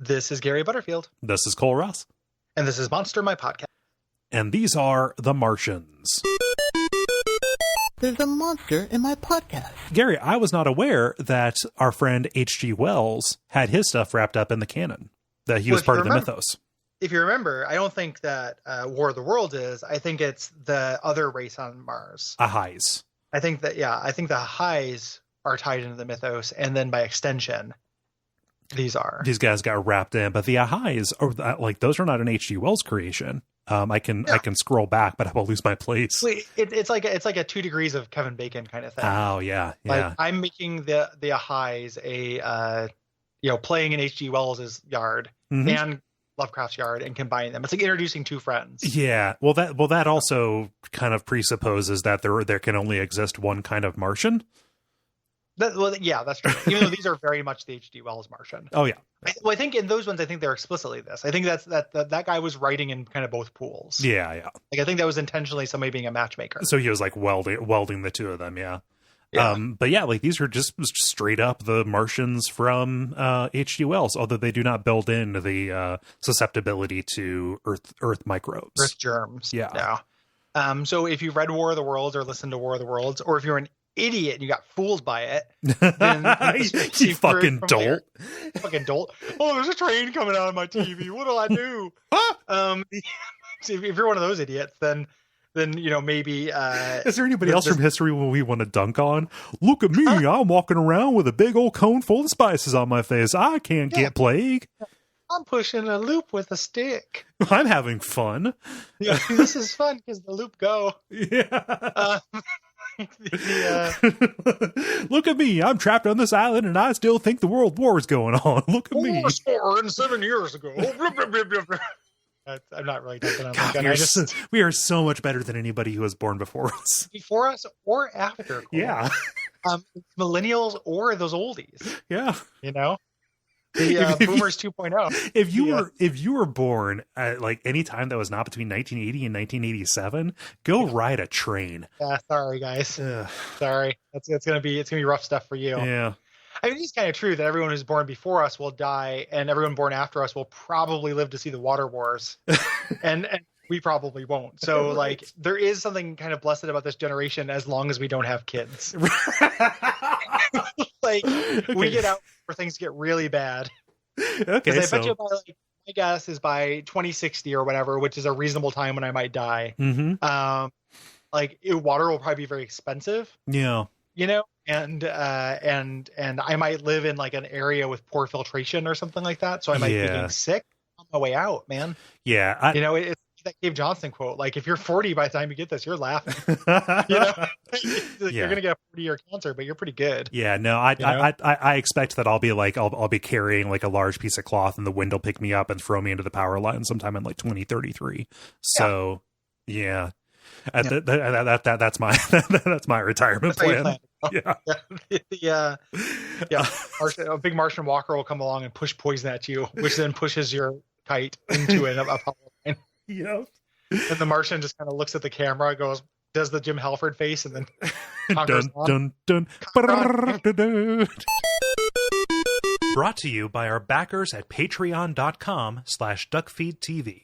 This is Gary Butterfield. This is Cole Ross. And this is Monster, my podcast. And these are the Martians. There's a monster in my podcast. Gary, I was not aware that our friend H.G. Wells had his stuff wrapped up in the canon, that he was part of the mythos. If you remember, I don't think that War of the Worlds is. I think it's the other race on Mars. Ahais. I think the Ahais are tied into the mythos, and then by extension, these guys got wrapped in. But the Ahais are like, those are not an H.G. Wells creation. I can scroll back, but I will lose my place. Wait, it's like a 2 degrees of Kevin Bacon kind of thing. Oh yeah. Like, I'm making the Ahais playing in H.G. Wells's yard and Lovecraft's yard and combining them. It's like introducing two friends. Yeah. Well, that also kind of presupposes that there can only exist one kind of Martian. That's true. Even though these are very much the H.G. Wells Martian. Oh yeah. I think in those ones, I think they're explicitly this. I think that guy was writing in kind of both pools. Yeah. Like, I think that was intentionally somebody being a matchmaker. So he was like welding the two of them. Yeah. But yeah, like these are just straight up the Martians from H.G. Wells, although they do not build in the susceptibility to Earth microbes, Earth germs. Yeah. So if you read War of the Worlds or listened to War of the Worlds, or if you're an idiot and you got fooled by it, then you fucking dolt. Fucking dolt. Oh, there's a train coming out of my TV. What do I do? So if you're one of those idiots, then maybe is there anybody else from history we want to dunk on? Look at me, I'm walking around with a big old cone full of spices on my face. I can't get plague. I'm pushing a loop with a stick. I'm having fun. Yeah, this is fun because the loop go. Yeah. Look at me, I'm trapped on this island and I still think the World War is going on. Look at me. 7 years ago. I'm not really dunking on God, we are so much better than anybody who was born before us. Before us or after. Cole. Yeah. Millennials or those oldies. Yeah. The boomers 2.0. If you were born at like any time that was not between 1980 and 1987, go ride a train. Yeah, sorry guys. Sorry. It's gonna be rough stuff for you. Yeah. I mean, it's kind of true that everyone who's born before us will die, and everyone born after us will probably live to see the water wars, and we probably won't. So, like, there is something kind of blessed about this generation as long as we don't have kids. Like, we get out where things get really bad. Okay, I bet you by, like, my guess is by 2060 or whatever, which is a reasonable time when I might die. Water will probably be very expensive. Yeah. And I might live in like an area with poor filtration or something like that. So I might be getting sick on my way out, man. Yeah. It's that Dave Johnson quote. Like, if you're 40 by the time you get this, you're laughing. You're going to get a 40-year cancer, but you're pretty good. Yeah, no, I expect that I'll be carrying like a large piece of cloth and the wind will pick me up and throw me into the power line sometime in like 2033. So yeah. That's my retirement plan. Yeah. A big Martian walker will come along and push poison at you, which then pushes your kite into a power line. Yep. And the Martian just kind of looks at the camera, goes, does the Jim Halford face, and then dun, dun, dun. Brought to you by our backers at patreon.com/Duckfeed.tv.